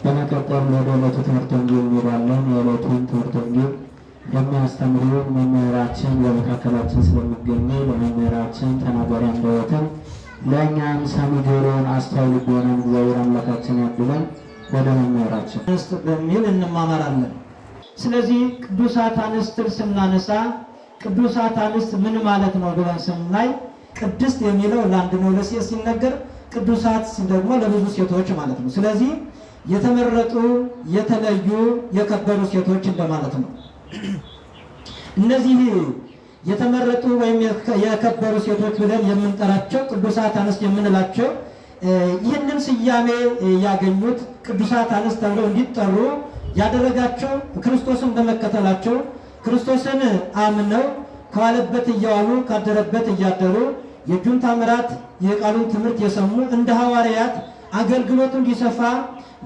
በመቀጠል ወደ ዕለቱ ትምህርት ወንጌል እንሄዳለን። የዕለቱን ትምህርት ወንጌል የሚያስተምሩ መምህራችን በመካከላችን ስለሚገኙ ለመምህራችን ተናጋሪ አንደበትን ለእኛም ሰሚ ጆሮን አስተዋይ ልቦናን እግዚአብሔር አምላካችን ያድለን። ወደ መምህራችን አንስት በሚል እንማማራለን። ስለዚህ ቅዱሳት አንስትን ስናነሳ ቅዱሳት አንስት ምን ማለት ነው ብለን ስናይ ቅድስት የሚለው ለአንድ ነው ለሴት ሲነገር፣ ቅዱሳት ደግሞ ለብዙ ሴቶች ማለት ነው። ስለዚህ የተመረጡ የተለዩ የከበሩ ሴቶች እንደማለት ነው። እነዚህ የተመረጡ ወይም የከበሩ ሴቶች ብለን የምንጠራቸው ቅዱሳት አንስት የምንላቸው ይህንን ስያሜ ያገኙት ቅዱሳት አንስት ተብለው እንዲጠሩ ያደረጋቸው ክርስቶስን በመከተላቸው ክርስቶስን አምነው ከዋለበት እየዋሉ ካደረበት እያደሩ የእጁን ታምራት የቃሉን ትምህርት የሰሙ እንደ ሐዋርያት አገልግሎቱ እንዲሰፋ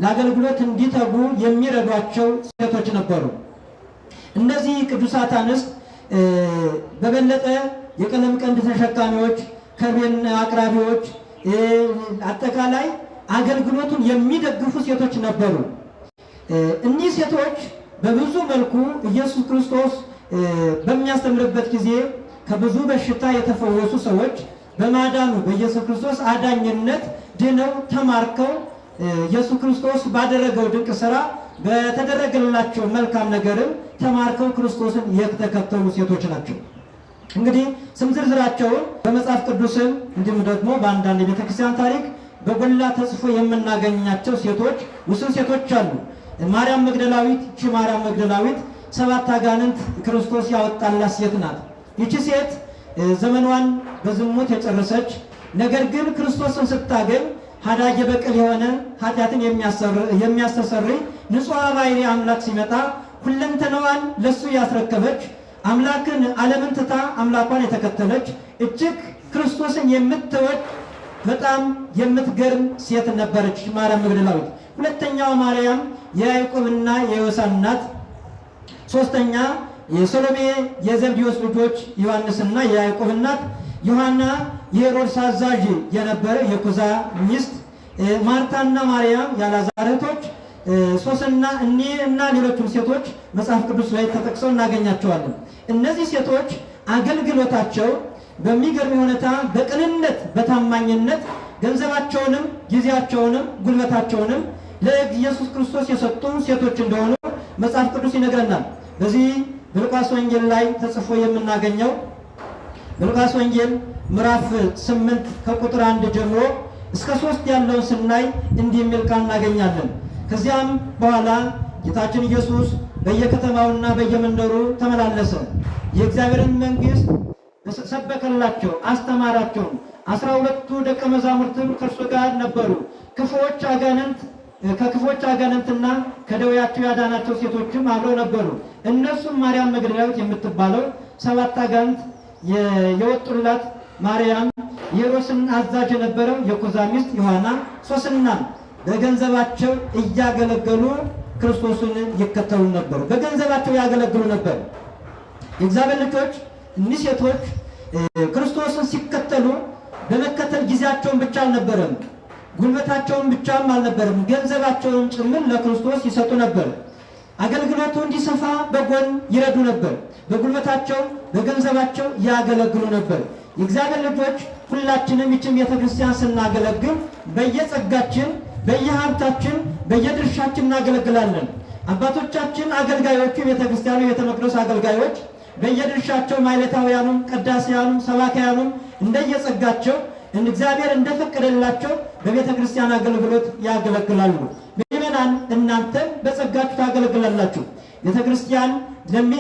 ለአገልግሎት እንዲተጉ የሚረዷቸው ሴቶች ነበሩ። እነዚህ ቅዱሳት አንስት በበለጠ የቀለም ቀንድ ተሸካሚዎች፣ ከርቤን አቅራቢዎች፣ አጠቃላይ አገልግሎቱን የሚደግፉ ሴቶች ነበሩ። እኒህ ሴቶች በብዙ መልኩ ኢየሱስ ክርስቶስ በሚያስተምርበት ጊዜ ከብዙ በሽታ የተፈወሱ ሰዎች በማዳኑ በኢየሱስ ክርስቶስ አዳኝነት ድነው ተማርከው ኢየሱስ ክርስቶስ ባደረገው ድንቅ ሥራ በተደረገላቸው መልካም ነገርም ተማርከው ክርስቶስን የተከተሉ ሴቶች ናቸው። እንግዲህ ስም ዝርዝራቸውን በመጽሐፍ ቅዱስም እንዲሁም ደግሞ በአንዳንድ የቤተክርስቲያን ታሪክ በጎላ ተጽፎ የምናገኛቸው ሴቶች ውስን ሴቶች አሉ። ማርያም መግደላዊት፣ ማርያም መግደላዊት 7 አጋንንት ክርስቶስ ያወጣላት ሴት ናት። ይቺ ሴት ዘመኗን በዝሙት የጨረሰች ነገር ግን ክርስቶስን ስታገኝ ሀዳጌ በቀል የሆነ ኃጢአትን የሚያስተሰርይ ንጹሕ ባሕርይ አምላክ ሲመጣ ሁለንተናዋን ለሱ ያስረከበች አምላክን ዓለምን ትታ አምላኳን የተከተለች እጅግ ክርስቶስን የምትወድ በጣም የምትገርም ሴት ነበረች ማርያም መግደላዊት። ሁለተኛዋ ማርያም የያዕቆብና የዮሳ እናት፣ ሶስተኛ የሰሎሜ የዘብዴዎስ ልጆች ዮሐንስና የያዕቆብ እናት፣ ዮሐና የሄሮድስ አዛዥ የነበረ የኩዛ ሚስት፣ ማርታና ማርያም የአልዓዛር እህቶች፣ ሶስና እና ሌሎችም ሴቶች መጽሐፍ ቅዱስ ላይ ተጠቅሰው እናገኛቸዋለን። እነዚህ ሴቶች አገልግሎታቸው በሚገርም ሁኔታ በቅንነት በታማኝነት ገንዘባቸውንም ጊዜያቸውንም ጉልበታቸውንም ለኢየሱስ ክርስቶስ የሰጡ ሴቶች እንደሆኑ መጽሐፍ ቅዱስ ይነግረናል። በዚህ በሉቃስ ወንጌል ላይ ተጽፎ የምናገኘው በሉቃስ ወንጌል ምዕራፍ 8 ከቁጥር 1 ጀምሮ እስከ 3 ያለውን ስናይ እንዲህ የሚል ቃል እናገኛለን። ከዚያም በኋላ ጌታችን ኢየሱስ በየከተማውና በየመንደሩ ተመላለሰ፣ የእግዚአብሔርን መንግሥት ሰበከላቸው፣ አስተማራቸው። 12ቱ ደቀ መዛሙርትም ከእርሱ ጋር ነበሩ። ከክፎች አጋንንትና ከደዌያቸው ያዳናቸው ሴቶችም አብረው ነበሩ። እነሱም ማርያም መግደላዊት የምትባለው 7 አጋንንት የወጡላት ማርያም፣ የሄሮድስን አዛዥ የነበረው የኩዛ ሚስት ዮሐና፣ ሶስና በገንዘባቸው እያገለገሉ ክርስቶስን ይከተሉ ነበር። በገንዘባቸው ያገለግሉ ነበር። የእግዚአብሔር ልጆች እኒህ ሴቶች ክርስቶስን ሲከተሉ በመከተል ጊዜያቸውን ብቻ አልነበረም፣ ጉልበታቸውን ብቻም አልነበረም፣ ገንዘባቸውን ጭምር ለክርስቶስ ይሰጡ ነበር። አገልግሎቱ እንዲሰፋ በጎን ይረዱ ነበር። በጉልበታቸው በገንዘባቸው ያገለግሉ ነበር። የእግዚአብሔር ልጆች ሁላችንም ይህችን ቤተክርስቲያን ስናገለግል በየጸጋችን በየሀብታችን በየድርሻችን እናገለግላለን። አባቶቻችን አገልጋዮቹ ቤተክርስቲያኑ የቤተ መቅደስ አገልጋዮች በየድርሻቸው ማይለታውያኑም ቀዳሲያኑም ሰባኪያኑም እንደየጸጋቸው እግዚአብሔር እንደፈቀደላቸው በቤተ ክርስቲያን አገልግሎት ያገለግላሉ። ምእመናን እናንተም በጸጋችሁ ታገለግላላችሁ። ቤተ ክርስቲያን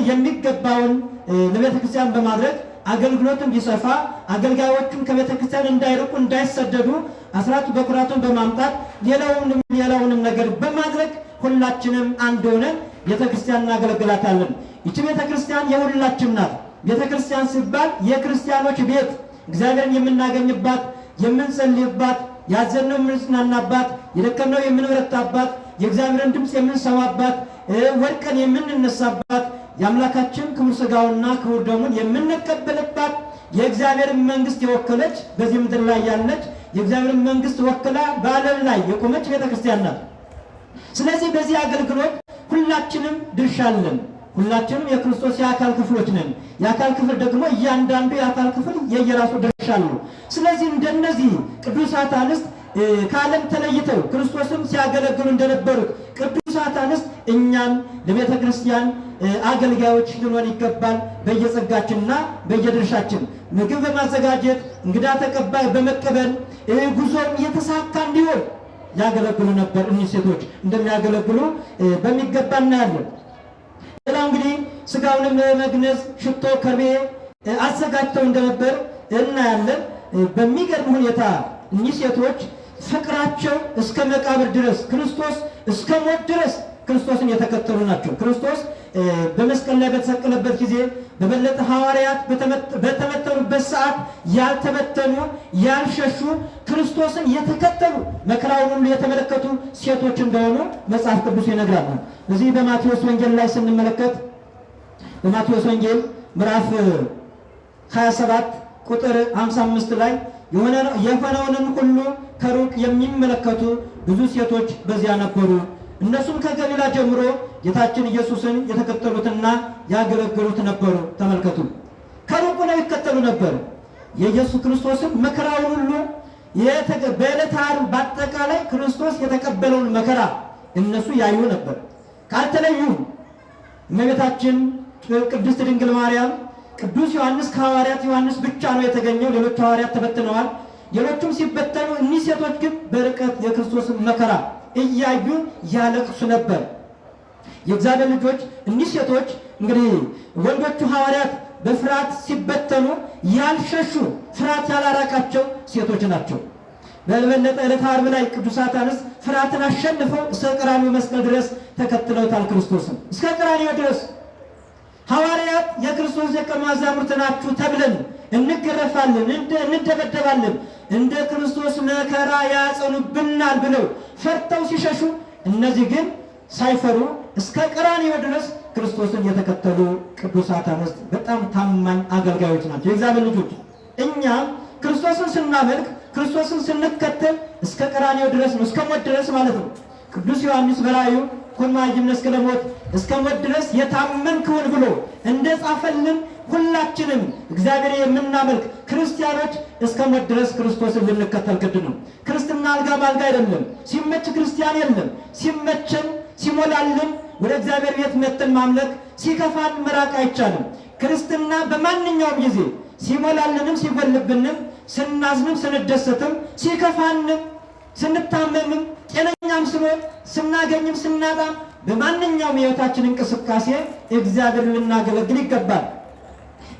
የሚገባውን ለቤተ ክርስቲያን በማድረግ አገልግሎቱ እንዲሰፋ አገልጋዮቹም ከቤተ ክርስቲያን እንዳይርቁ እንዳይሰደዱ አስራት በኩራቱን በማምጣት ሌላውንም ነገር በማድረግ ሁላችንም አንድ ሆነን ቤተ ክርስቲያን እናገለግላታለን። ይቺ ቤተ ክርስቲያን የሁላችን ናት። ቤተ ክርስቲያን ሲባል የክርስቲያኖች ቤት፣ እግዚአብሔርን የምናገኝባት፣ የምንጸልይባት፣ ያዘነው የምንጽናናባት፣ የደከምነው የምንበረታባት፣ የእግዚአብሔርን ድምፅ የምንሰማባት፣ ወድቀን የምንነሳባት፣ የአምላካችን ክቡር ሥጋውና ክቡር ደሙን የምንቀበልባት የእግዚአብሔር መንግስት የወከለች በዚህ ምድር ላይ ያለች የእግዚአብሔር መንግስት ወክላ በዓለም ላይ የቆመች ቤተክርስቲያን ናት። ስለዚህ በዚህ አገልግሎት ሁላችንም ድርሻ አለን። ሁላችንም የክርስቶስ የአካል ክፍሎች ነን። የአካል ክፍል ደግሞ እያንዳንዱ የአካል ክፍል የየራሱ ድርሻ አለው። ስለዚህ እንደነዚህ ቅዱሳት አንስት ከዓለም ተለይተው ክርስቶስም ሲያገለግሉ እንደነበሩት ቅዱሳት አንስት እኛም ለቤተ ክርስቲያን አገልጋዮች ልንሆን ይገባል። በየጸጋችንና በየድርሻችን ምግብ በማዘጋጀት እንግዳ ተቀባይ በመቀበል ጉዞም የተሳካ እንዲሆን ያገለግሉ ነበር። እኒህ ሴቶች እንደሚያገለግሉ በሚገባ እናያለን። ሌላው እንግዲህ ስጋውንም ለመግነዝ ሽቶ፣ ከርቤ አዘጋጅተው እንደነበር እናያለን። በሚገርም ሁኔታ እኒህ ሴቶች ፍቅራቸው እስከ መቃብር ድረስ ክርስቶስ እስከ ሞት ድረስ ክርስቶስን የተከተሉ ናቸው። ክርስቶስ በመስቀል ላይ በተሰቀለበት ጊዜ በበለጠ ሐዋርያት በተመተኑበት ሰዓት ያልተበተኑ ያልሸሹ ክርስቶስን የተከተሉ መከራውን ሁሉ የተመለከቱ ሴቶች እንደሆኑ መጽሐፍ ቅዱስ ይነግራል። እዚህ በማቴዎስ ወንጌል ላይ ስንመለከት በማቴዎስ ወንጌል ምዕራፍ 27 ቁጥር 55 ላይ የሆነውንም ሁሉ ከሩቅ የሚመለከቱ ብዙ ሴቶች በዚያ ነበሩ። እነሱም ከገሊላ ጀምሮ ጌታችን ኢየሱስን የተከተሉትና ያገለገሉት ነበሩ። ተመልከቱ፣ ከሩቅ ነው ይከተሉ ነበር። የኢየሱስ ክርስቶስን መከራውን ሁሉ በዕለተ ዓርብ በአጠቃላይ ክርስቶስ የተቀበለውን መከራ እነሱ ያዩ ነበር። ካልተለዩም እመቤታችን ቅድስት ድንግል ማርያም፣ ቅዱስ ዮሐንስ ከሐዋርያት ዮሐንስ ብቻ ነው የተገኘው። ሌሎች ሐዋርያት ተበትነዋል። ሌሎቹም ሲበተኑ እኒህ ሴቶች ግን በርቀት የክርስቶስን መከራ እያዩ ያለቅሱ ነበር። የእግዚአብሔር ልጆች እኒህ ሴቶች እንግዲህ ወንዶቹ ሐዋርያት በፍርሃት ሲበተኑ ያልሸሹ ፍርሃት ያላራቃቸው ሴቶች ናቸው። በበለጠ ዕለተ ዓርብ ላይ ቅዱሳት አንስት ፍርሃትን አሸንፈው እስከ ቀራንዮ መስቀል ድረስ ተከትለውታል። ክርስቶስን እስከ ቀራንዮ ድረስ ሐዋርያት የክርስቶስ ደቀ መዛሙርት ናችሁ ተብለን እንገረፋለን፣ እንደበደባለን፣ እንደ ክርስቶስ መከራ ያጸኑብናል ብለው ፈርተው ሲሸሹ፣ እነዚህ ግን ሳይፈሩ እስከ ቀራንዮ ድረስ ክርስቶስን የተከተሉ ቅዱሳት አንስት በጣም ታማኝ አገልጋዮች ናቸው። የእግዚአብሔር ልጆች እኛም ክርስቶስን ስናመልክ ክርስቶስን ስንከተል እስከ ቀራንዮ ድረስ ነው፣ እስከ ሞት ድረስ ማለት ነው። ቅዱስ ዮሐንስ በራእዩ ኩን ማዕይምነ እስከ ለሞት እስከ ሞት ድረስ የታመንክውን ብሎ እንደጻፈልን ሁላችንም እግዚአብሔር የምናመልክ ክርስቲያኖች እስከ ሞት ድረስ ክርስቶስን ልንከተል ግድ ነው። ክርስትና አልጋ ባልጋ አይደለም። ሲመች ክርስቲያን የለም። ሲመችን ሲሞላልን ወደ እግዚአብሔር ቤት መጥተን ማምለክ፣ ሲከፋን መራቅ አይቻልም። ክርስትና በማንኛውም ጊዜ ሲሞላልንም ሲጎልብንም፣ ስናዝንም ስንደሰትም፣ ሲከፋንም ስንታመምም፣ ጤነኛም ስንሆን ስናገኝም ስናጣም፣ በማንኛውም የሕይወታችን እንቅስቃሴ እግዚአብሔር ልናገለግል ይገባል።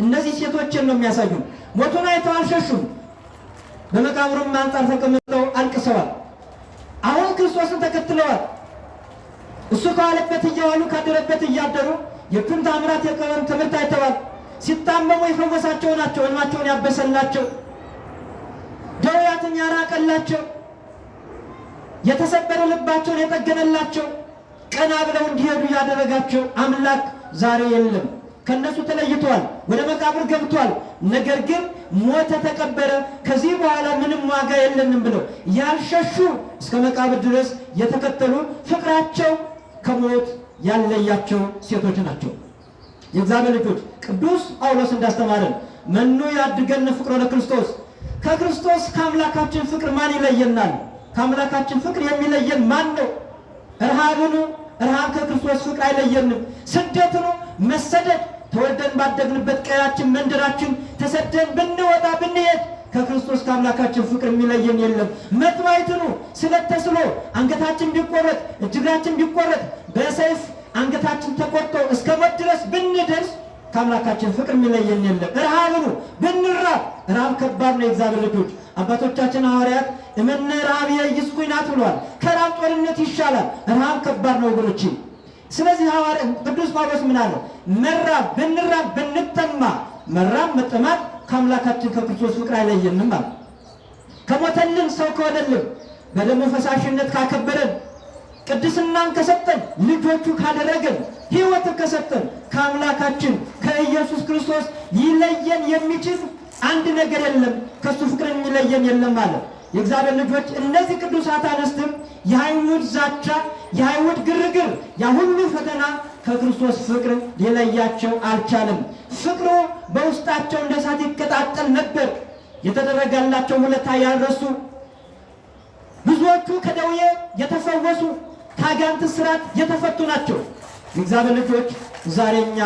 እነዚህ ሴቶችን ነው የሚያሳዩ። ሞቱን አይተው አልሸሹም። በመቃብሩም አንጻር ተቀምጠው አልቅሰዋል። አሁን ክርስቶስን ተከትለዋል። እሱ ከዋለበት እየዋሉ ካደረበት እያደሩ የእጁን ተአምራት የቀበሩን ትምህርት አይተዋል። ሲታመሙ የፈወሳቸው ናቸው። ሕልማቸውን ያበሰላቸው፣ ደዌያትን ያራቀላቸው፣ የተሰበረ ልባቸውን የጠገነላቸው፣ ቀና ብለው እንዲሄዱ ያደረጋቸው አምላክ ዛሬ የለም። ከነሱ ተለይቷል፣ ወደ መቃብር ገብቷል። ነገር ግን ሞተ፣ ተቀበረ፣ ከዚህ በኋላ ምንም ዋጋ የለንም ብለው ያልሸሹ እስከ መቃብር ድረስ የተከተሉ ፍቅራቸው ከሞት ያለያቸው ሴቶች ናቸው። የእግዚአብሔር ልጆች ቅዱስ ጳውሎስ እንዳስተማረን መኑ ያድገን ፍቅሮ ለክርስቶስ፣ ከክርስቶስ ከአምላካችን ፍቅር ማን ይለየናል? ከአምላካችን ፍቅር የሚለየን ማን ነው? ረሃብኑ ረሃብ ከክርስቶስ ፍቅር አይለየንም። ስደት ነው መሰደድ፣ ተወልደን ባደግንበት ቀያችን መንደራችን ተሰደን ብንወጣ ብንሄድ ከክርስቶስ ከአምላካችን ፍቅር የሚለየን የለም። መጥማይት ነው ስለት ተስሎ አንገታችን ቢቆረጥ እጅግራችን ቢቆረጥ በሰይፍ አንገታችን ተቆርጦ እስከ ሞት ድረስ ብንደርስ ከአምላካችን ፍቅር የሚለየን የለም። ረሃብ ነው ብንራብ፣ ረሃብ ከባድ ነው። የእግዚአብሔር ልጆች አባቶቻችን ሐዋርያት እመነ ረሃብ ይስኩኝ ናት ብሏል። ከራብ ጦርነት ይሻላል። ረሃብ ከባድ ነው ወገኖቼ። ስለዚህ ሐዋርያ ቅዱስ ጳውሎስ ምን አለ? መራብ ብንራብ ብንጠማ፣ መራብ መጠማት ከአምላካችን ከክርስቶስ ፍቅር አይለየንም አለ። ከሞተልን ሰው ከወደልን፣ በደሙ ፈሳሽነት ካከበረን፣ ቅድስናን ከሰጠን፣ ልጆቹ ካደረገን፣ ሕይወትን ከሰጠን ከአምላካችን ከኢየሱስ ክርስቶስ ሊለየን የሚችል አንድ ነገር የለም ከሱ ፍቅር የሚለየን የለም ማለት የእግዚአብሔር ልጆች እነዚህ ቅዱሳት አንስትም የአይሁድ ዛቻ የአይሁድ ግርግር ያ ሁሉ ፈተና ከክርስቶስ ፍቅር ሊለያቸው አልቻለም። ፍቅሩ በውስጣቸው እንደ እሳት ይቀጣጠል ነበር። የተደረገላቸው ውለታ ያልረሱ ብዙዎቹ ከደዌ የተፈወሱ ከአጋንንት ስራት የተፈቱ ናቸው። የእግዚአብሔር ልጆች ዛሬኛ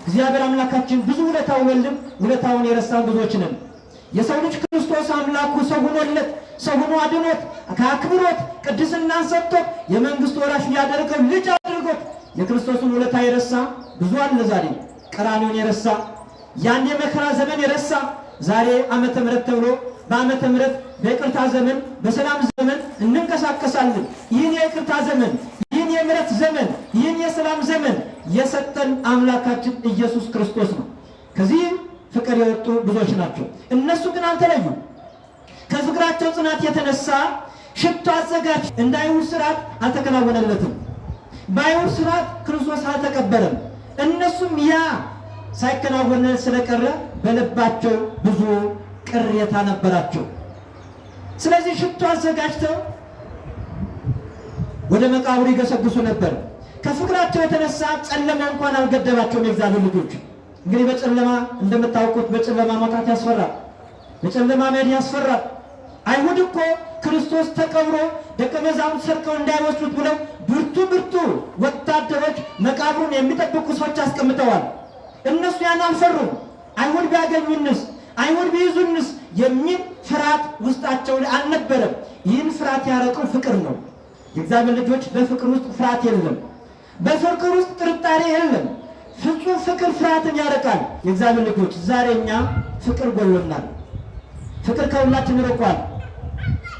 እግዚአብሔር አምላካችን ብዙ ውለታው ወልም ውለታውን የረሳን ብዙዎች ነን። የሰው ልጅ ክርስቶስ አምላኩ ሰው ሆኖለት ሰው ሆኖ አድኖት ከአክብሮት ቅድስናን ሰጥቶት የመንግስት ወራሽ ያደረገው ልጅ አድርጎት የክርስቶስን ውለታ የረሳ ብዙ አለ። ዛሬ ቀራንዮን የረሳ ያን የመከራ ዘመን የረሳ ዛሬ ዓመተ ምሕረት ተብሎ በዓመተ ምሕረት በይቅርታ ዘመን በሰላም ዘመን እንንቀሳቀሳለን። ይህን የይቅርታ ዘመን ይህን የምሕረት ዘመን ይህን የሰላም ዘመን የሰጠን አምላካችን ኢየሱስ ክርስቶስ ነው። ከዚህ ፍቅር የወጡ ብዙዎች ናቸው። እነሱ ግን አልተለዩም። ከፍቅራቸው ጽናት የተነሳ ሽቶ አዘጋጅ እንደ አይሁድ ስርዓት አልተከናወነለትም። በአይሁድ ስርዓት ክርስቶስ አልተቀበለም። እነሱም ያ ሳይከናወንለት ስለቀረ በልባቸው ብዙ ቅሬታ ነበራቸው። ስለዚህ ሽቶ አዘጋጅተው ወደ መቃብሩ ይገሰግሱ ነበር። ከፍቅራቸው የተነሳ ጨለማ እንኳን አልገደባቸውም። የእግዚአብሔር ልጆች እንግዲህ በጨለማ እንደምታውቁት በጨለማ መውጣት ያስፈራል። በጨለማ መሄድ ያስፈራል። አይሁድ እኮ ክርስቶስ ተቀብሮ ደቀ መዛሙርት ሰርቀው እንዳይወስዱት ብለው ብርቱ ወታደሮች መቃብሩን የሚጠብቁ ሰዎች አስቀምጠዋል። እነሱ ያን አልፈሩም። አይሁድ ቢያገኙንስ አይሁድ ቢይዙንስ የሚል ፍርሃት ውስጣቸው ላይ አልነበረም። ይህን ፍርሃት ያረቀው ፍቅር ነው። የእግዚአብሔር ልጆች በፍቅር ውስጥ ፍርሃት የለም። በፍቅር ውስጥ ጥርጣሬ የለም። ፍጹም ፍቅር ፍርሃትን ያረቃል። የእግዚአብሔር ልጆች ዛሬ እኛ ፍቅር ጎሎናል። ፍቅር ከሁላችን ርቋል።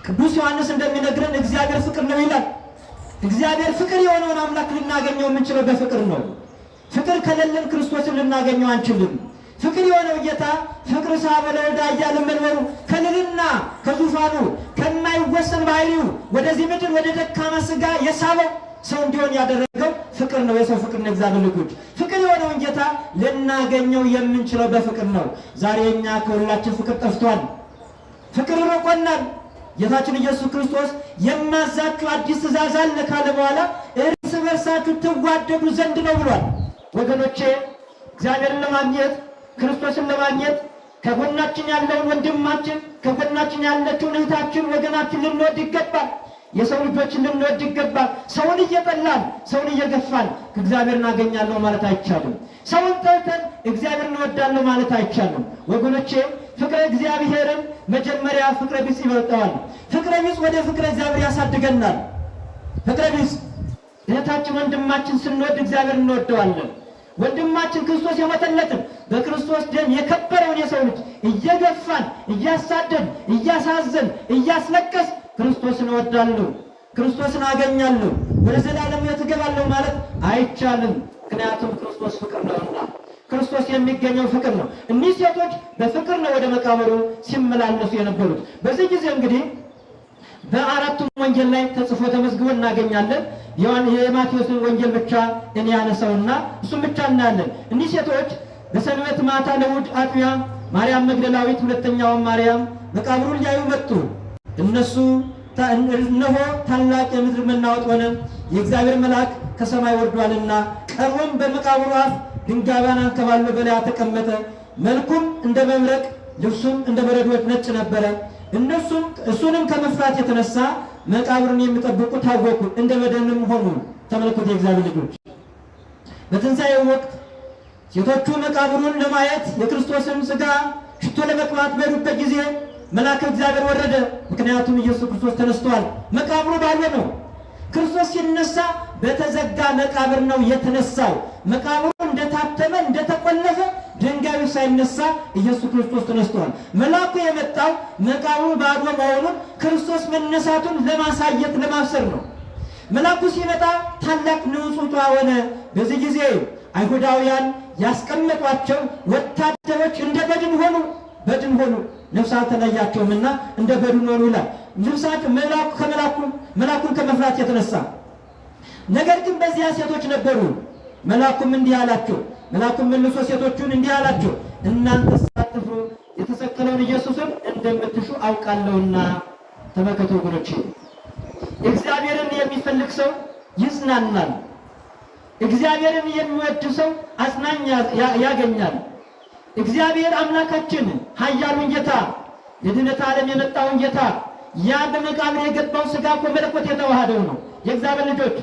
ቅዱስ ዮሐንስ እንደሚነግረን እግዚአብሔር ፍቅር ነው ይላል። እግዚአብሔር ፍቅር የሆነውን አምላክ ልናገኘው የምንችለው በፍቅር ነው። ፍቅር ከሌለን ክርስቶስን ልናገኘው አንችልም። ፍቅር የሆነው ጌታ ፍቅር ሳበለ ወልዳ እያለ መንበሩ ከልልና ከዙፋኑ ከማይወሰን ባህሪው ወደዚህ ምድር ወደ ደካማ ስጋ የሳበው ሰው እንዲሆን ያደረገው ፍቅር ነው። የሰው ፍቅር ነው። እግዚአብሔር ልጆች ፍቅር የሆነውን ጌታ ልናገኘው የምንችለው በፍቅር ነው። ዛሬ እኛ ከሁላችን ፍቅር ጠፍቷል። ፍቅር ርቆናል። ጌታችን ኢየሱስ ክርስቶስ የማዛችሁ አዲስ ትእዛዝ አለ ካለ በኋላ እርስ በርሳችሁ ትዋደዱ ዘንድ ነው ብሏል። ወገኖቼ እግዚአብሔርን ለማግኘት ክርስቶስን ለማግኘት ከጎናችን ያለውን ወንድማችን ከጎናችን ያለችውን እህታችን ወገናችን ልንወድ ይገባል። የሰው ልጆችን ልንወድ ይገባል። ሰውን እየጠላን ሰውን እየገፋን እግዚአብሔርን አገኛለሁ ማለት አይቻልም። ሰውን ጠልተን እግዚአብሔርን እንወዳለሁ ማለት አይቻልም። ወገኖቼ ፍቅረ እግዚአብሔርን መጀመሪያ ፍቅረ ቢጽ ይበልጠዋል። ፍቅረ ቢጽ ወደ ፍቅረ እግዚአብሔር ያሳድገናል። ፍቅረ ቢጽ እህታችን ወንድማችን ስንወድ እግዚአብሔር እንወደዋለን። ወንድማችን ክርስቶስ የሞተለትን በክርስቶስ ደም የከበረውን የሰው ልጅ እየገፋን እያሳደን እያሳዘን እያስለቀስ ክርስቶስን እወዳለሁ ክርስቶስን አገኛለሁ ወደ ዘላለም ሕይወት እገባለሁ ማለት አይቻልም። ምክንያቱም ክርስቶስ ፍቅር ነውና ክርስቶስ የሚገኘው ፍቅር ነው። እኒህ ሴቶች በፍቅር ነው ወደ መቃብሩ ሲመላለሱ የነበሩት። በዚህ ጊዜ እንግዲህ በአራቱም ወንጌል ላይ ተጽፎ ተመዝግቦ እናገኛለን። የማቴዎስን ወንጌል ብቻ እኔ ያነሳውና እሱም ብቻ እናያለን። እኒህ ሴቶች በሰንበት ማታ ለእሑድ አጥቢያ ማርያም መግደላዊት፣ ሁለተኛዋ ማርያም መቃብሩን ሊያዩ መጡ። እነሱ እነሆ ታላቅ የምድር መናወጥ ሆነ፣ የእግዚአብሔር መልአክ ከሰማይ ወርዷልና፣ ቀርቦም በመቃብሩ አፍ ድንጋዩን አንከባሎ በላያ ተቀመጠ። መልኩም እንደ መብረቅ ልብሱም እንደ በረዶ ነጭ ነበረ። እሱንም ከመፍራት የተነሳ መቃብሩን የሚጠብቁ ታወኩ፣ እንደ በደንም ሆኑ። ተመልከቱ የእግዚአብሔር ልጆች፣ በትንሣኤው ወቅት ሴቶቹ መቃብሩን ለማየት የክርስቶስን ሥጋ ሽቶ ለመቅባት በሄዱበት ጊዜ መልአከ እግዚአብሔር ወረደ። ምክንያቱም ኢየሱስ ክርስቶስ ተነስቷል። መቃብሩ ባዶ ነው። ክርስቶስ ሲነሳ በተዘጋ መቃብር ነው የተነሳው። መቃብሩ እንደታተመ እንደተቆለፈ ድንጋዩ ሳይነሳ ኢየሱስ ክርስቶስ ተነስቷል። መልአኩ የመጣው መቃብሩ ባዶ መሆኑን ክርስቶስ መነሳቱን ለማሳየት ለማብሰር ነው። መልአኩ ሲመጣ ታላቅ ንውጽውጽታ ሆነ። በዚህ ጊዜ አይሁዳውያን ያስቀመጧቸው ወታደሮች እንደ በድን ሆኑ። ነፍስ አልተለያቸውምና እንደ በድን ሆኑ ይላል። ልብሳቸው መልአኩን ከመፍራት የተነሳ ነገር ግን በዚያ ሴቶች ነበሩ። መልአኩም እንዲህ አላቸው። መልአኩም መልሶ ሴቶቹን እንዲህ አላቸው፣ እናንተ ሳትፍሩ አውቃለሁና። ተመልከቱ ወገኖቼ፣ እግዚአብሔርን የሚፈልግ ሰው ይጽናናል። እግዚአብሔርን የሚወድ ሰው አጽናኝ ያገኛል። እግዚአብሔር አምላካችን ኃያሉን ጌታ የድነት ዓለም የመጣውን ጌታ ያ በመቃብር የገባው ሥጋ እኮ መለኮት የተዋሃደው ነው። የእግዚአብሔር ልጆች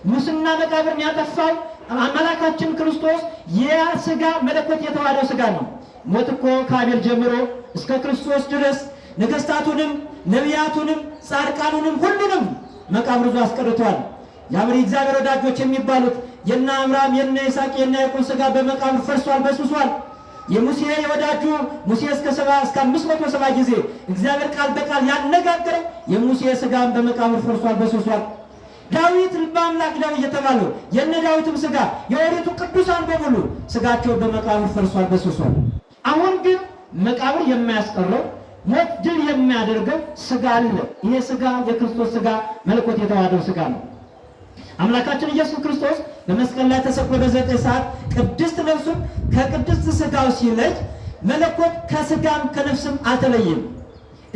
ሙስና መቃብርን ያጠፋው አምላካችን ክርስቶስ ያ ሥጋ መለኮት የተዋሃደው ሥጋ ነው። ሞት እኮ ከአቤል ጀምሮ እስከ ክርስቶስ ድረስ ነገሥታቱንም ነቢያቱንም ጻድቃኑንም ሁሉንም መቃብር ይዞ አስቀርቷል። የአብሪ እግዚአብሔር ወዳጆች የሚባሉት የነ አብርሃም የነ ይስሐቅ የነ ያዕቆብ ሥጋ በመቃብር ፈርሷል፣ በስብሷል። የሙሴ የወዳጁ ሙሴ እስከ 570 ጊዜ እግዚአብሔር ቃል በቃል ያነጋገረው የሙሴ ሥጋም በመቃብር ፈርሷል፣ በስብሷል። ዳዊት ልበ አምላክ ዳዊት የተባለው የነ ዳዊትም ሥጋ የኦሪቱ ቅዱሳን በሙሉ ሥጋቸው በመቃብር ፈርሷል፣ በስብሷል። አሁን ግን መቃብር የማያስቀረው ሞት ድል የሚያደርገው ሥጋ አለ። ይሄ ሥጋ የክርስቶስ ሥጋ መለኮት የተዋሃደው ሥጋ ነው። አምላካችን ኢየሱስ ክርስቶስ በመስቀል ላይ ተሰቅሎ በ9 ሰዓት ቅድስት ነፍሱን ከቅድስት ሥጋው ሲለይ መለኮት ከሥጋም ከነፍስም አልተለየም።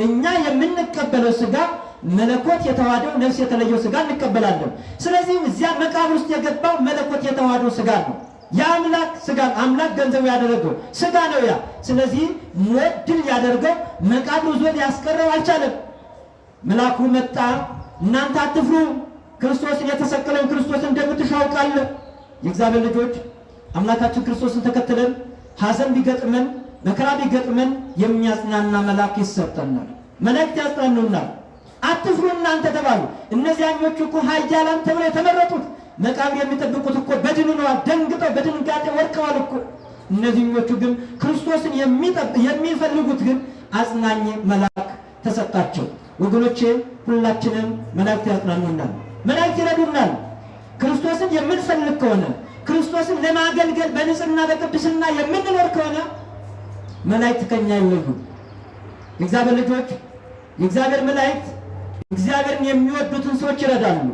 እኛ የምንቀበለው ሥጋ መለኮት የተዋሃደው ነፍስ የተለየው ሥጋ እንቀበላለን። ስለዚህ እዚያ መቃብር ውስጥ የገባው መለኮት የተዋሃደው ሥጋ ነው። የአምላክ ሥጋ አምላክ ገንዘቡ ያደረገው ሥጋ ነው ያ። ስለዚህ ሞት ድል ያደርገው መቃብር ዞ ሊያስቀረው አልቻለም። መልአኩ መጣ፣ እናንተ አትፍሩ፣ ክርስቶስን የተሰቀለውን ክርስቶስን እንደምትሹ አውቃለሁ። የእግዚአብሔር ልጆች አምላካችን ክርስቶስን ተከትለን ሐዘን ቢገጥመን መከራ ቢገጥመን የሚያጽናና መልአክ ይሰጠናል። መላእክት ያጽናኑናል። አትፍሩ እናንተ ተባሉ። እነዚያኞቹ እኮ ኃያላን ተብለው የተመረጡት መቃብር የሚጠብቁት እኮ በድኑ ነው፣ ደንግጠው በድንጋጤ ወድቀዋል እኮ። እነዚህኞቹ ግን ክርስቶስን የሚፈልጉት ግን አጽናኝ መልአክ ተሰጣቸው። ወገኖቼ ሁላችንም መላእክት ያጽናኑናል፣ መላእክት ይረዱናል። ክርስቶስን የምንፈልግ ከሆነ ክርስቶስን ለማገልገል በንጽህና በቅድስና የምንኖር ከሆነ መላእክት ከኛ አይለዩ። የእግዚአብሔር ልጆች የእግዚአብሔር መላእክት እግዚአብሔርን የሚወዱትን ሰዎች ይረዳሉ።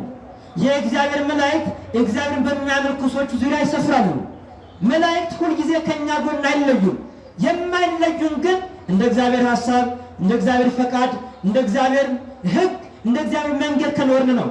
የእግዚአብሔር መላእክት እግዚአብሔርን በሚያመልኩ ሰዎች ዙሪያ ይሰፍራሉ። መላእክት ሁልጊዜ ከኛ ጎን አይለዩም። የማይለዩን ግን እንደ እግዚአብሔር ሐሳብ፣ እንደ እግዚአብሔር ፈቃድ፣ እንደ እግዚአብሔር ሕግ፣ እንደ እግዚአብሔር መንገድ ከኖርን ነው።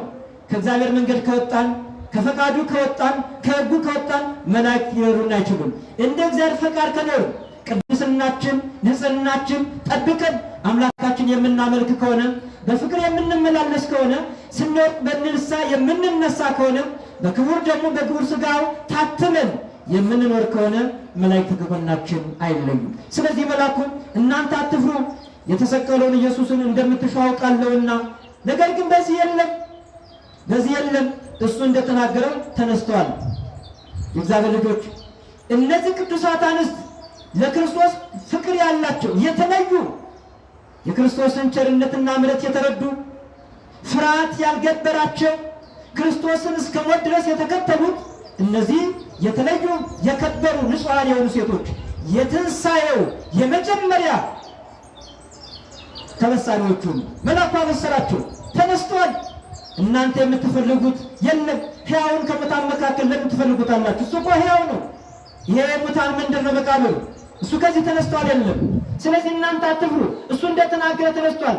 ከእግዚአብሔር መንገድ ከወጣን፣ ከፈቃዱ ከወጣን፣ ከሕጉ ከወጣን መላእክት ሊረዱን አይችሉም። እንደ እግዚአብሔር ፈቃድ ከኖርን ቅድስናችን ንጽህናችን ጠብቀን አምላካችን የምናመልክ ከሆነ በፍቅር የምንመላለስ ከሆነ ስንወድቅ በንስሐ የምንነሳ ከሆነ በክቡር ደግሞ በክቡር ሥጋው ታትመን የምንኖር ከሆነ መላእክት ከጎናችን አይለዩም። ስለዚህ መልአኩን እናንተ አትፍሩ የተሰቀለውን ኢየሱስን እንደምትሹ አውቃለሁና፣ ነገር ግን በዚህ የለም እሱ እንደተናገረው ተነስተዋል። የእግዚአብሔር ልጆች እነዚህ ቅዱሳት አንስት ለክርስቶስ ፍቅር ያላቸው የተለዩ የክርስቶስን ቸርነትና ምሕረት የተረዱ ፍርሃት ያልገበራቸው ክርስቶስን እስከ ሞት ድረስ የተከተሉት እነዚህ የተለዩ የከበሩ ንጹሐን የሆኑ ሴቶች የትንሣኤው የመጀመሪያ ተበሳሪዎቹን መልአኩ አበሰራቸው። ተነስተዋል። እናንተ የምትፈልጉት የለም። ሕያውን ከሙታን መካከል ለምን ትፈልጉታላችሁ? እሱ እኮ ሕያው ነው። ይሄ የሙታን መንደር ነው መቃብር። እሱ ከዚህ ተነስቷል የለም። ስለዚህ እናንተ አትፍሩ፣ እሱ እንደተናገረ ተነስቷል።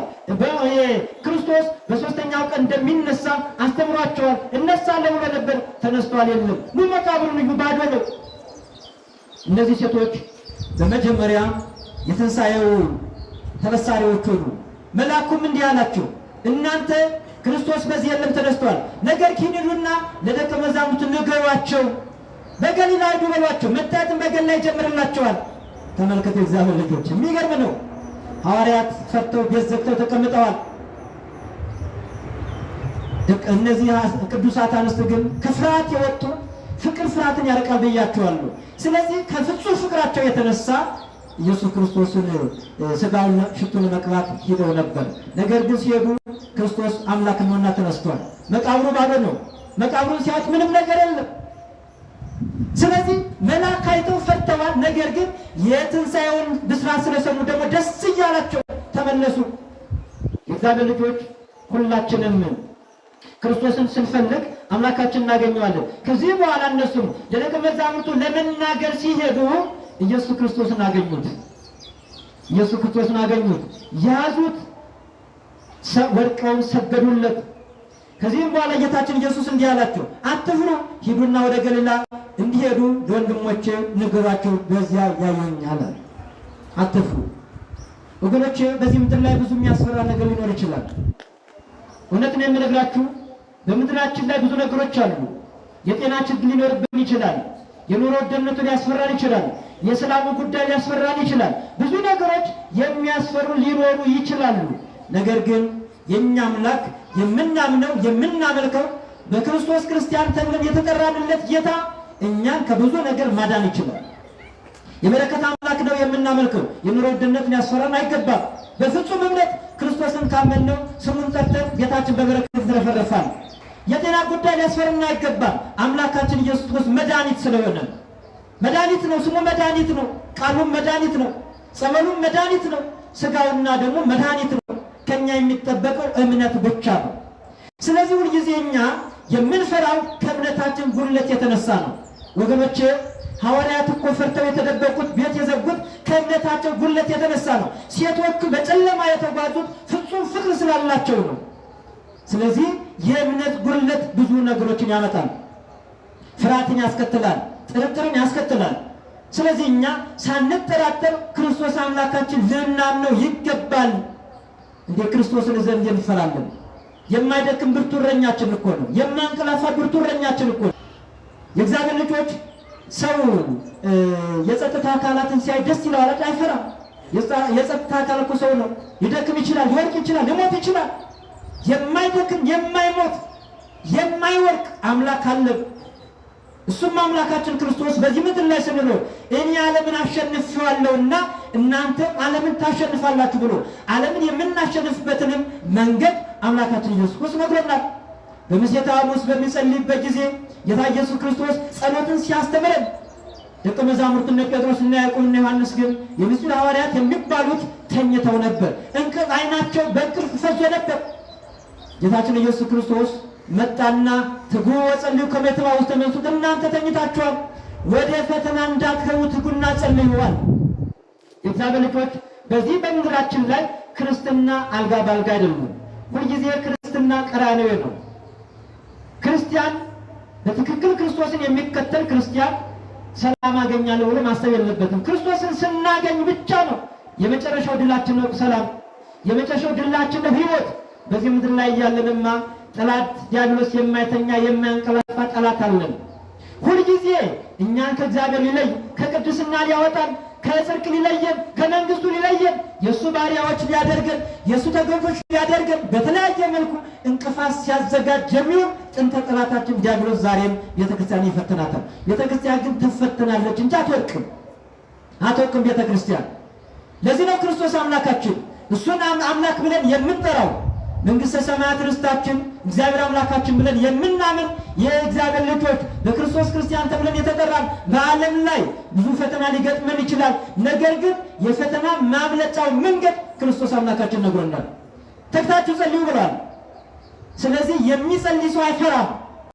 ክርስቶስ በሦስተኛው ቀን እንደሚነሳ አስተምሯቸዋል። እነሳለሁ ብሎ ነበር፣ ተነስቷል የለም። ኑ መቃብሩን እዩ፣ ባዶ ነው። እነዚህ ሴቶች በመጀመሪያ የትንሣኤው ተበሳሪዎች ሆኑ። መልአኩም እንዲህ አላቸው፣ እናንተ ክርስቶስ በዚህ የለም ተነስቷል፣ ነገር ግን ሂዱና ለደቀ መዛሙርቱ ንገሯቸው፣ በገሊላ ሂዱ በሏቸው፣ መታየትም በገሊላ ይጀምርላቸዋል። ተመልከቱ እግዚአብሔር ልጆች፣ የሚገርም ነው። ሐዋርያት ፈርተው ቤት ዘግተው ተቀምጠዋል። እነዚህ ቅዱሳት አንስት ግን ከፍርሃት የወጡ ፍቅር ፍርሃትን ያርቃል ብያቸዋለሁ። ስለዚህ ከፍጹም ፍቅራቸው የተነሳ ኢየሱስ ክርስቶስን ሥጋውን ሽቱን መቅባት ሂደው ነበር። ነገር ግን ሲሄዱ ክርስቶስ አምላክ ነውና ተነስቷል። መቃብሩ ባዶ ነው። መቃብሩን ሲያዩት ምንም ነገር የለም። ስለዚህ መልአክ አይተው ፈርተዋል። ነገር ግን የትንሣኤውን ብስራት ስለሰሙ ደግሞ ደስ እያላቸው ተመለሱ። የእግዚአብሔር ልጆች ሁላችንም ክርስቶስን ስንፈልግ አምላካችን እናገኘዋለን። ከዚህ በኋላ እነሱም ለደቀ መዛሙርቱ ለመናገር ሲሄዱ ኢየሱስ ክርስቶስን አገኙት። ኢየሱስ ክርስቶስን አገኙት፣ ያዙት፣ ወድቀው ሰገዱለት። ከዚህም በኋላ ጌታችን ኢየሱስ እንዲህ አላቸው፣ አትፍሩ፣ ሂዱና ወደ ገሊላ እንዲሄዱ ለወንድሞቼ ንገሯቸው፣ በዚያ ያዩኛል። አትፍሩ ወገኖቼ። በዚህ ምድር ላይ ብዙ የሚያስፈራ ነገር ሊኖር ይችላል። እውነት ነው የምነግራችሁ፣ በምድራችን ላይ ብዙ ነገሮች አሉ። የጤና ችግር ሊኖርብን ይችላል። የኑሮ ውድነቱ ሊያስፈራን ይችላል። የሰላሙ ጉዳይ ሊያስፈራን ይችላል። ብዙ ነገሮች የሚያስፈሩ ሊኖሩ ይችላሉ። ነገር ግን የኛ አምላክ የምናምነው የምናመልከው በክርስቶስ ክርስቲያን ተብለን የተጠራንለት ጌታ እኛን ከብዙ ነገር ማዳን ይችላል። የበረከት አምላክ ነው የምናመልከው። የኑሮ ውድነት ሊያስፈራን አይገባም። በፍጹም እምነት ክርስቶስን ካመንነው ስሙን ጠርተን ጌታችን በበረከት ይትረፈረፋል። የጤና ጉዳይ ሊያስፈራን አይገባም። አምላካችን ኢየሱስ ክርስቶስ መድኃኒት ስለሆነ መድኃኒት ነው። ስሙ መድኃኒት ነው። ቃሉም መድኃኒት ነው። ጸበሉም መድኃኒት ነው። ስጋውና ደግሞ መድኃኒት ነው። ከኛ የሚጠበቀው እምነት ብቻ ነው። ስለዚህ ሁልጊዜ እኛ የምንፈራው ከእምነታችን ጉድለት የተነሳ ነው። ወገኖቼ ሐዋርያት እኮ ፈርተው የተደበቁት ቤት የዘጉት ከእምነታቸው ጉድለት የተነሳ ነው። ሴቶቹ በጨለማ የተጓዙት ፍጹም ፍቅር ስላላቸው ነው። ስለዚህ የእምነት ጉድለት ብዙ ነገሮችን ያመጣል። ፍርሃትን ያስከትላል፣ ጥርጥርን ያስከትላል። ስለዚህ እኛ ሳንጠራጠር ክርስቶስ አምላካችን ልናምነው ይገባል። እንደ ክርስቶስን ዘንድ እንፈራለን። የማይደክም ብርቱ እረኛችን እኮ ነው። የማንቀላፋ ብርቱ እረኛችን እኮ ነው። የእግዚአብሔር ልጆች ሰው የጸጥታ አካላትን ሲያይ ደስ ይለዋል፣ አይፈራም። የጸጥታ አካል እኮ ሰው ነው። ይደክም ይችላል፣ ይወርቅ ይችላል፣ ሊሞት ይችላል። የማይደክም የማይሞት የማይወርቅ አምላክ አለ። እሱም አምላካችን ክርስቶስ በዚህ ምድር ላይ ስንኖር እኔ ዓለምን አሸንፌዋለሁና እናንተ ዓለምን ታሸንፋላችሁ ብሎ ዓለምን የምናሸንፍበትንም መንገድ አምላካችን ኢየሱስ ክርስቶስ ነግሮናል። በምሴተ ሐሙስ በሚጸልይበት ጊዜ ጌታ ኢየሱስ ክርስቶስ ጸሎትን ሲያስተምረን ደቀ መዛሙርቱ እነ ጴጥሮስ እና ያዕቆብ እና ዮሐንስ ግን የምስጢር ሐዋርያት የሚባሉት ተኝተው ነበር። ዓይናቸው በእንቅልፍ ፈዞ ነበር። ጌታችን ኢየሱስ ክርስቶስ መጣና ትጉ ወጸልዩ ከመ ትባኡ ውስተ መንሱት፣ እናንተ ተኝታችኋል፣ ወደ ፈተና እንዳትገቡ ትጉና ጸልዩዋል። የእግዚአብሔር ልጆች በዚህ በምድራችን ላይ ክርስትና አልጋ ባልጋ አይደለም። ሁልጊዜ ክርስትና ቀራንዮ ነው። ክርስቲያን በትክክል ክርስቶስን የሚከተል ክርስቲያን ሰላም አገኛለሁ ብሎ ማሰብ የለበትም። ክርስቶስን ስናገኝ ብቻ ነው የመጨረሻው ድላችን ነው ሰላም፣ የመጨረሻው ድላችን ነው ሕይወት። በዚህ ምድር ላይ ያለንማ ጠላት ዲያብሎስ የማይተኛ የማያንቀላፋ ጠላት አለን። ሁልጊዜ እኛን ከእግዚአብሔር ሊለይ፣ ከቅድስና ሊያወጣን፣ ከጽድቅ ሊለየን፣ ከመንግስቱ ሊለየን፣ የእሱ ባሪያዎች ሊያደርገን፣ የእሱ ተገዦች ሊያደርገን በተለያየ መልኩ እንቅፋት ሲያዘጋጅ የሚሆን ጥንተ ጠላታችን ዲያብሎስ ዛሬም ቤተክርስቲያን ይፈትናታል። ቤተክርስቲያን ግን ትፈትናለች እንጂ አትወድቅም ቤተክርስቲያን። ለዚህ ነው ክርስቶስ አምላካችን እሱን አምላክ ብለን የምንጠራው፣ መንግስተ ሰማያት ርስታችን እግዚአብሔር አምላካችን ብለን የምናምን የእግዚአብሔር ልጆች በክርስቶስ ክርስቲያን ተብለን የተጠራን። በዓለም ላይ ብዙ ፈተና ሊገጥመን ይችላል። ነገር ግን የፈተና ማምለጫው መንገድ ክርስቶስ አምላካችን ነግሮናል። ተግታችሁ ጸልዩ ብሏል። ስለዚህ የሚጸልይ ሰው አይፈራም።